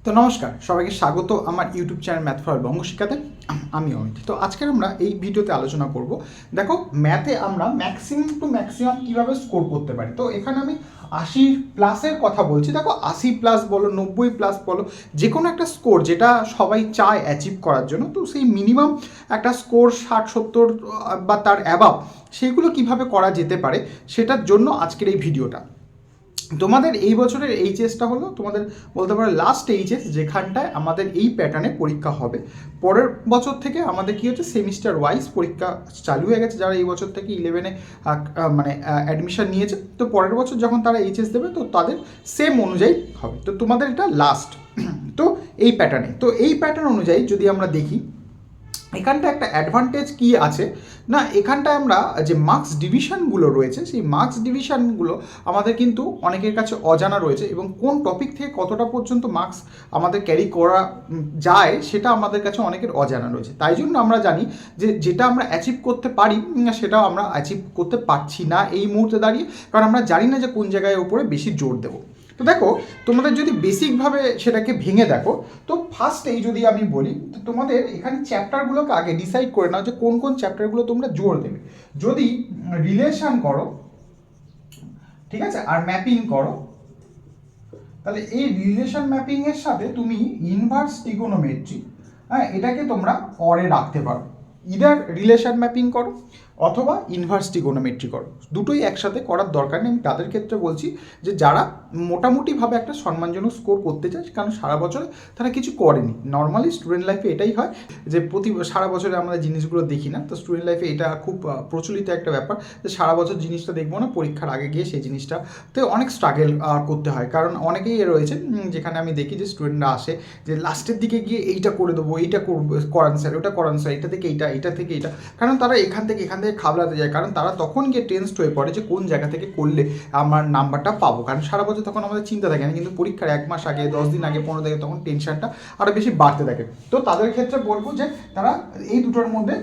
তো নমস্কার, সবাইকে স্বাগত আমার ইউটিউব চ্যানেল ম্যাথ ফর বঙ্গ শিক্ষাতে। আমি অমিত। তো আজকে আমরা এই ভিডিওতে আলোচনা করব, দেখো ম্যাথে আমরা ম্যাক্সিমাম টু ম্যাক্সিমাম কীভাবে স্কোর করতে পারি। তো এখানে আমি 80+ কথা বলছি। দেখো 80+ বলো, 90+ বলো, যে কোনো একটা স্কোর যেটা সবাই চায় অ্যাচিভ করার জন্য, তো সেই মিনিমাম একটা স্কোর 60-70 বা তার অ্যাবাভ, সেইগুলো কিভাবে করা যেতে পারে সেটার জন্য আজকের এই ভিডিওটা। তোমাদের এই বছরের এইচএসটা হলো তোমাদের বলতে পারো লাস্ট এইচএস, যেখানটায় আমাদের এই প্যাটার্নে পরীক্ষা হবে। পরের বছর থেকে আমাদের কী হচ্ছে, সেমিস্টার ওয়াইজ পরীক্ষা চালু হয়ে গেছে। যারা এই বছর থেকে 11-এ মানে অ্যাডমিশন নিয়েছে, তো পরের বছর যখন তারা এইচএস দেবে তো তাদের সেম অনুযায়ী হবে। তো তোমাদের এটা লাস্ট তো এই প্যাটার্নে, তো এই প্যাটার্ন অনুযায়ী যদি আমরা দেখি, এখানটা একটা অ্যাডভান্টেজ কি আছে না, এখানটায় আমরা যে মার্কস ডিভিশনগুলো রয়েছে, সেই মার্কস ডিভিশনগুলো আমাদের কিন্তু অনেকের কাছে অজানা রয়েছে, এবং কোন টপিক থেকে কতটা পর্যন্ত মার্কস আমাদের ক্যারি করা যায় সেটা আমাদের কাছে অনেকের অজানা রয়েছে। তাই জন্য আমরা জানি যে যেটা আমরা অ্যাচিভ করতে পারি সেটাও আমরা অ্যাচিভ করতে পারছি না এই মুহূর্তে দাঁড়িয়ে, কারণ আমরা জানি না যে কোন জায়গায় উপরে বেশি জোর দেবো। তো দেখো, তোমাদের যদি বেসিকভাবে সেটাকে ভেঙে দেখো, তো ফার্স্টেই যদি আমি বলি, তো তোমাদের এখানে চ্যাপ্টারগুলোকে আগে ডিসাইড করে নাও যে কোন কোন চ্যাপ্টারগুলো তোমরা জোর দেবে। যদি রিলেশন করো, ঠিক আছে, আর ম্যাপিং করো, তাহলে এই রিলেশন ম্যাপিংয়ের সাথে তুমি ইনভার্স ট্রিগোনোমেট্রি, হ্যাঁ, এটাকে তোমরা পরে রাখতে পারো। ইদার রিলেশন ম্যাপিং করো অথবা ইনভার্স ট্রিগোনোমেট্রি করো, দুটোই একসাথে করার দরকার নেই। আমি তাদের ক্ষেত্রে বলছি যে যারা মোটামুটিভাবে একটা সম্মানজনক স্কোর করতে চায়, কারণ সারা বছরে তারা কিছু করেনি। নর্মালি স্টুডেন্ট লাইফে এটাই হয় যে সারা বছরে আমরা জিনিসগুলো দেখি না, তো স্টুডেন্ট লাইফে এটা খুব প্রচলিত একটা ব্যাপার যে সারা বছর জিনিসটা দেখবো না, পরীক্ষার আগে গিয়ে সেই জিনিসটাতে অনেক স্ট্রাগল করতে হয়। কারণ অনেকেই রয়েছে যেখানে আমি দেখি যে স্টুডেন্টরা আসে যে লাস্টের দিকে গিয়ে এইটা করে দেবো, এইটা করবো, করান স্যার, ওটা করান স্যার, এটা থেকে এইটা, এটা থেকে এইটা, কারণ তারা এখান থেকে খাবলাতে যায়। কারণ তারা তখন গিয়ে টেন্সড হয়ে পড়ে যে কোন জায়গা থেকে করলে আমার নাম্বারটা পাবো, কারণ সারা বছর তখন আমাদের চিন্তা থাকে না, কিন্তু পরীক্ষার 1 মাস আগে, 10 দিন আগে, 15 দিন আগে তখন টেনশনটা আরও বেশি বাড়তে থাকে। তো তাদের ক্ষেত্রে বলবো যে তারা এই দুটোর মধ্যে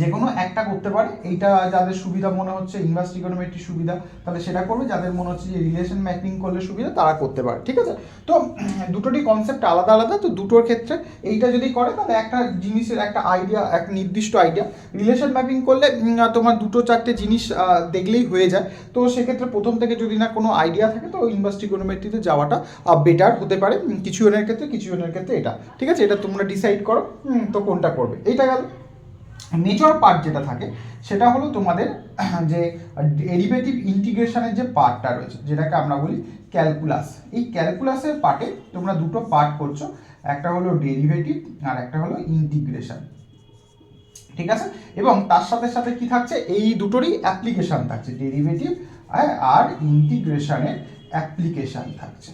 যে কোনো একটা করতে পারে। এইটা যাদের সুবিধা মনে হচ্ছে ইনভার্স ট্রিগোনোমেট্রি সুবিধা, তাহলে সেটা করবে। যাদের মনে হচ্ছে যে রিলেশন ম্যাপিং করলে সুবিধা, তারা করতে পারে, ঠিক আছে। তো দুটোরই কনসেপ্ট আলাদা আলাদা। তো দুটোর ক্ষেত্রে এইটা যদি করে তাহলে একটা জিনিসের একটা আইডিয়া, এক নির্দিষ্ট আইডিয়া। রিলেশন ম্যাপিং করলে তোমার 2-4টে জিনিস দেখলেই হয়ে যায়। তো সেক্ষেত্রে প্রথম থেকে যদি না কোনো আইডিয়া থাকে, তো ইনভার্স ট্রিগোনোমেট্রিতে যাওয়াটা বেটার হতে পারে কিছু জনের ক্ষেত্রে, কিছু জনের ক্ষেত্রে এটা, ঠিক আছে। এটা তোমরা ডিসাইড করো তো কোনটা করবে। এইটা গেল। মেজর পার্ট যেটা থাকে সেটা হলো তোমাদের যে ডেরিভেটিভ ইন্টিগ্রেশনের যে পার্টটা রয়েছে, যেটাকে আমরা বলি ক্যালকুলাস। এই ক্যালকুলাসের পার্টে তোমরা দুটো পার্ট করছো, একটা হলো ডেরিভেটিভ আর একটা হলো ইন্টিগ্রেশন, ঠিক আছে। এবং তার সাথে সাথে কি থাকছে, এই দুটোরই অ্যাপ্লিকেশন থাকছে, ডেরিভেটিভ আর ইন্টিগ্রেশনের অ্যাপ্লিকেশন থাকছে।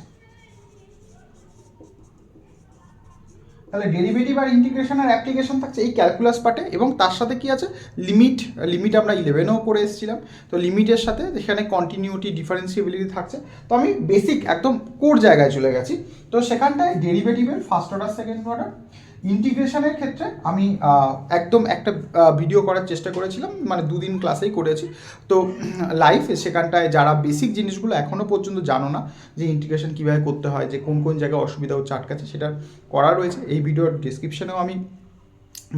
তাহলে ডেরিভেটিভ আর ইন্টিগ্রেশনের অ্যাপ্লিকেশন থাকছে এই ক্যালকুলাস পার্টে, এবং তার সাথে কি আছে, লিমিট আমরা 11এও পড়ে এসেছিলাম। তো লিমিটের সাথে এখানে কন্টিনিউটি, ডিফারেন্সিবিলিটি থাকছে। তো আমি বেসিক একদম কোর জায়গায় চলে গেছি। তো সেখানটায় ডেরিভেটিভের ফার্স্ট অর্ডার, সেকেন্ড অর্ডার, ইন্টিগ্রেশনের ক্ষেত্রে আমি একদম একটা ভিডিও করার চেষ্টা করেছিলাম, মানে 2 দিন ক্লাসেই করেছি। তো লাইভ সেখানটায় যারা বেসিক জিনিসগুলো এখনও পর্যন্ত জানো না, যে ইন্টিগ্রেশন কীভাবে করতে হয়, যে কোন কোন জায়গায় অসুবিধা হচ্ছে, আটকাচ্ছে, সেটা করা রয়েছে। এই ভিডিওর ডিসক্রিপশনেও আমি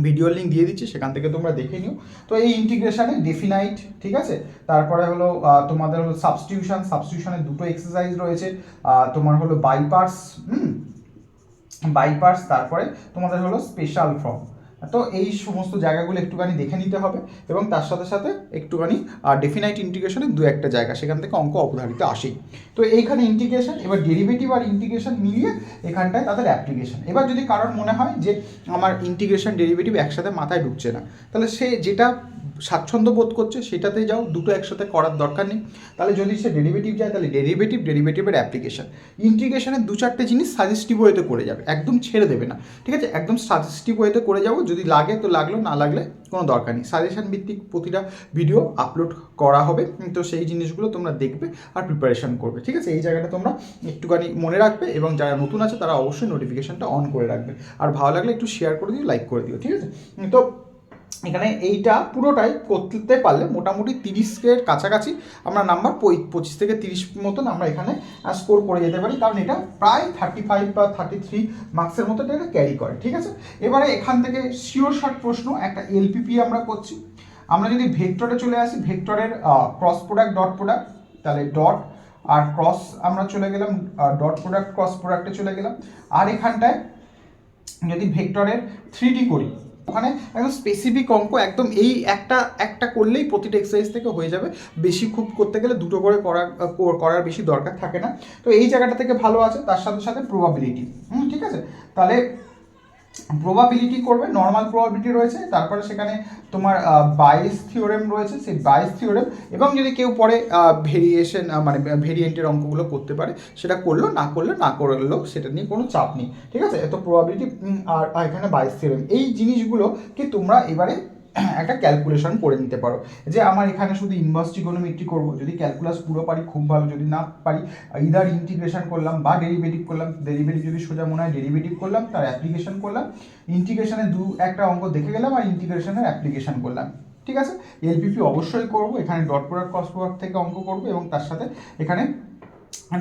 ভিডিওর লিঙ্ক দিয়ে দিচ্ছি, সেখান থেকে তোমরা দেখে নিও। তো এই ইন্টিগ্রেশনে ডেফিনাইট, ঠিক আছে, তারপরে হলো তোমাদের হলো সাবস্টিটিউশনের দুটো এক্সারসাইজ রয়েছে, তোমার হলো বাইপার্স, তারপরে তোমাদের হলো স্পেশাল ফর্ম। তো এই সমস্ত জায়গাগুলো একটুখানি দেখে নিতে হবে, এবং তার সাথে সাথে একটুখানি ডেফিনাইট ইন্টিগ্রেশনের 2-1টা জায়গা, সেখান থেকে অঙ্ক অবধারিত আসেই। তো এইখানে ইন্টিগ্রেশন, এবার ডেরিভেটিভ আর ইন্টিগ্রেশন মিলিয়ে এখানটায় তাদের অ্যাপ্লিকেশন। এবার যদি কারোর মনে হয় যে আমার ইন্টিগ্রেশন ডেরিভেটিভ একসাথে মাথায় ঢুকছে না, তাহলে সে যেটা স্বাচ্ছন্দ্য বোধ করছে সেটাতেই যাও, দুটো একসাথে করার দরকার নেই। তাহলে যদি সে ডেরিভেটিভ যায়, তাহলে ডেরিভেটিভের অ্যাপ্লিকেশন, ইন্টিগ্রেশনের 2-4টে জিনিস সাজেস্টিভ ওয়েতে করে যাবে, একদম ছেড়ে দেবে না, ঠিক আছে, একদম সাজেস্টিভ ওয়েতে করে যাবো। যদি লাগে তো লাগলো, না লাগলে কোনো দরকার নেই। সাজেশন ভিত্তিক প্রতিটা ভিডিও আপলোড করা হবে, তো সেই জিনিসগুলো তোমরা দেখবে আর প্রিপারেশন করবে, ঠিক আছে। এই জায়গাটা তোমরা একটুখানি মনে রাখবে, এবং যারা নতুন আছে তারা অবশ্যই নোটিফিকেশনটা অন করে রাখবে। আর ভালো লাগলে একটু শেয়ার করে দিও, লাইক করে দিও, ঠিক আছে। তো এখানে এইটা পুরোটাই করতে পারলে মোটামুটি 30-এর কাছাকাছি আমরা নাম্বার 25 থেকে 30 মতন আমরা এখানে স্কোর করে যেতে পারি, কারণ এটা প্রায় 35 বা 33 মার্কসের মতো এটা ক্যারি করে। ঠিক আছে, এবারে এখান থেকে শিওর শর্ট প্রশ্ন একটা এলপিপি আমরা করছি। আমরা যদি ভেক্টরে চলে আসি, ভেক্টরের ক্রস প্রোডাক্ট ডট প্রোডাক্ট, তাহলে ডট আর ক্রস আমরা চলে গেলাম, ডট প্রোডাক্ট ক্রস প্রোডাক্টে চলে গেলাম। আর এখানটায় যদি ভেক্টরের 3D করি, ওখানে একদম স্পেসিফিক অঙ্ক, একদম এই একটা করলেই প্রতিটা এক্সারসাইজ থেকে হয়ে যাবে, বেশি খুব করতে গেলে দুটো করে করার বেশি দরকার থাকে না। তো এই জায়গাটা থেকে ভালো আছে, তার সাথে সাথে প্রবাবিলিটি। ঠিক আছে, তাহলে প্রবাবিলিটি করবে, নর্মাল প্রবাবিলিটি রয়েছে, তারপরে সেখানে তোমার বাইস থিওরেম রয়েছে, সেই বাইস থিওরেম, এবং যদি কেউ পরে ভেরিয়েশন মানে ভেরিয়েন্টের অঙ্কগুলো করতে পারে সেটা করলো, না করলেও সেটা নিয়ে কোনো চাপ নেই। ঠিক আছে, তো প্রবাবিলিটি আর এখানে বাইস থিওরেম, এই জিনিসগুলোকে তোমরা এবারে একটা ক্যালকুলেশন করে নিতে পারো, যে আমার এখানে শুধু ইনভার্স ট্রিগোনোমেট্রি করবো, যদি ক্যালকুলাস পুরো পারি খুব ভালো, যদি না পারি ইদার ইন্টিগ্রেশন করলাম বা ডেরিভেটিভ করলাম, ডেরিভেটিভ যদি সোজা মনে হয় ডেরিভেটিভ করলাম, তার অ্যাপ্লিকেশন করলাম, ইন্টিগ্রেশনে একটা অঙ্ক দেখে গেলাম আর ইন্টিগ্রেশনের অ্যাপ্লিকেশন করলাম। ঠিক আছে, এলপিপি অবশ্যই করবো, এখানে ডট প্রোডাক্ট ক্রস প্রোডাক্ট থেকে অঙ্ক করবো, এবং তার সাথে এখানে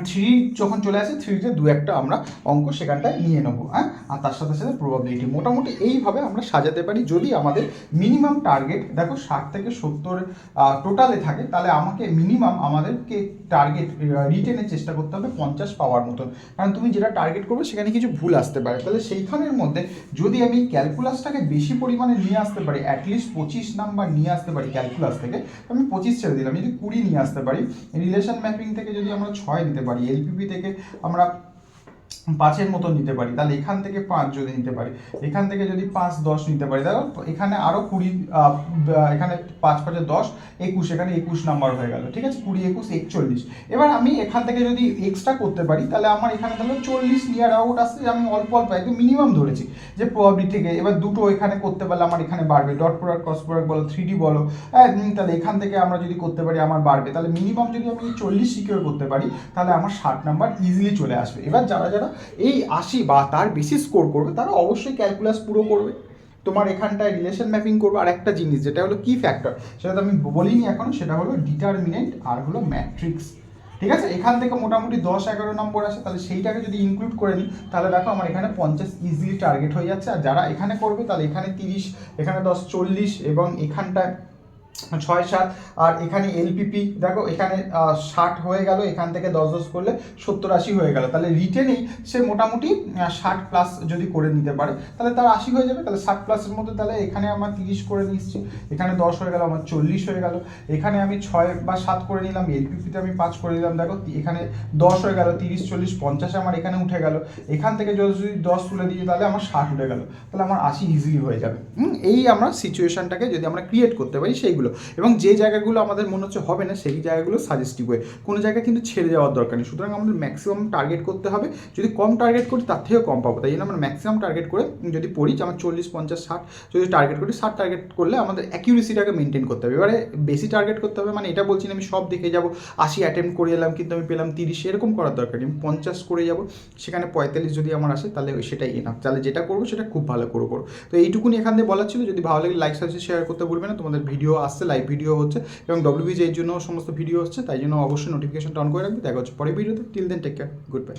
3 যখন চলে আসে 3তে 2-1টা আমরা অঙ্ক সেখানটায় নিয়ে নেবো। হ্যাঁ, আর তার সাথে সাথে প্রবাবিলিটি, মোটামুটি এইভাবে আমরা সাজাতে পারি। যদি আমাদের মিনিমাম টার্গেট দেখো 60 থেকে 70 টোটালে থাকে, তাহলে আমাকে মিনিমাম আমাদেরকে টার্গেট রিটেনের চেষ্টা করতে হবে 50 পাওয়ার মতন, কারণ তুমি যেটা টার্গেট করবে সেখানে কিছু ভুল আসতে পারে। তাহলে সেইখানের মধ্যে যদি আমি ক্যালকুলাসটাকে বেশি পরিমাণে নিয়ে আসতে পারি, অ্যাটলিস্ট 25 নাম্বার নিয়ে আসতে পারি ক্যালকুলাস থেকে, আমি 25 ছেড়ে দিলাম, যদি 20 নিয়ে আসতে পারি, রিলেশন ম্যাপিং থেকে যদি আমরা 6 নিতে পারি, এলপিপি থেকে আমরা 5-এর মতো নিতে পারি, তাহলে এখান থেকে 5 যদি নিতে পারি, এখান থেকে যদি 5-10 নিতে পারি, দেখো এখানে আরও 20, এখানে 5-5-10, 21, এখানে 21 নাম্বার হয়ে গেল। ঠিক আছে, 20, 21, 41। এবার আমি এখান থেকে যদি এক্সট্রা করতে পারি, তাহলে আমার এখানে তাহলে 40 নিয়ার আউট আসছে, আমি অল্প একদম মিনিমাম ধরেছি যে প্রবাবিলিটি থেকে। এবার দুটো এখানে করতে পারলে আমার এখানে বাড়বে, ডট প্রোডাক্ট ক্রস প্রোডাক্ট বলো, 3D বলো, তাহলে এখান থেকে আমরা যদি করতে পারি আমার বাড়বে, তাহলে মিনিমাম যদি আমি 40 সিকিউর করতে পারি, তাহলে আমার 60 নাম্বার ইজিলি চলে আসবে। এবার যারা এই 80 বা তার বেশি স্কোর করবে, তারা অবশ্যই ক্যালকুলাস পুরো করবে, তোমার এখানটায় রিলেশন ম্যাপিং করবে। আর একটা জিনিস যেটা হলো কি ফ্যাক্টর, সেটা তো আমি বলিনি এখনো, সেটা হলো ডিটারমিনেন্ট আর হলো ম্যাট্রিক্স। ঠিক আছে, এখান থেকে মোটামুটি 10-11 নম্বর আসে, তাহলে সেইটাকে যদি ইনক্লুড করে নিই, তাহলে দেখো আমার এখানে 50 ইজিলি টার্গেট হয়ে যাচ্ছে। আর যারা এখানে করবে, তাহলে এখানে 30, এখানে 10, 40, এবং এখানটায় 6-7, আর এখানে এলপিপি দেখো এখানে 60 হয়ে গেল, এখান থেকে 10-10 করলে 70-80 হয়ে গেল। তাহলে রিটেনেই সে মোটামুটি 60 প্লাস যদি করে নিতে পারে, তাহলে তার 80 হয়ে যাবে। তাহলে 60 প্লাসের মধ্যে তাহলে এখানে আমার 30 করে নিচ্ছি, এখানে 10 হয়ে গেল, আমার 40 হয়ে গেল। এখানে আমি 6 বা 7 করে নিলাম, এলপিপিতে আমি 5 করে নিলাম, দেখো এখানে 10 হয়ে গেল, 30, 40, 50 আমার এখানে উঠে গেল। এখান থেকে যদি 10 তুলে দিই, তাহলে আমার 60 উঠে গেল, তাহলে আমার 80 ইজিলি হয়ে যাবে। এই আমরা সিচুয়েশনটাকে যদি আমরা ক্রিয়েট করতে পারি সেইগুলো, এবং যে জায়গাগুলো আমাদের মনে হচ্ছে হবে না, সেই জায়গাগুলো সাজেস্টিভ হয়ে, কোনো জায়গায় কিন্তু ছেড়ে যাওয়ার দরকার নেই। সুতরাং আমাদের ম্যাক্সিমাম টার্গেট করতে হবে, যদি কম টার্গেট করি তার থেকেও কম পাবো। তাই জন্য আমরা ম্যাক্সিমাম টার্গেট করে যদি পড়ি, যে আমার 40, 50, 60 যদি টার্গেট করি, 60 টার্গেট করলে আমাদের অ্যাকিউরেসিটাকে মেনটেন করতে হবে। এবারে বেশি টার্গেট করতে হবে, মানে এটা বলছি না আমি সব দেখে যাবো, 80 অ্যাটেম্প্ট করে এলাম কিন্তু আমি পেলাম 30, এরকম করার দরকার নেই। আমি 50 করে যাবো, সেখানে 45 যদি আমার আসে, তাহলে সেটাই এনাফ। তাহলে যেটা করবো সেটা খুব ভালো করবো। তো এইটুকুনি এখান থেকে বলার ছিল। যদি ভালো লাগে লাইক, সাবস্ক্রাইব, শেয়ার করতে ভুলবে না। তোমাদের ভিডিও আসছে, লাইভ ভিডিও হচ্ছে, এবং WBJ এর জন্য সমস্ত ভিডিও হচ্ছে, তাই জন্য অবশ্যই নোটিফিকেশনটা অন করে রাখবে। দেখা হচ্ছে পরের ভিডিওতে। Till then take care, good bye.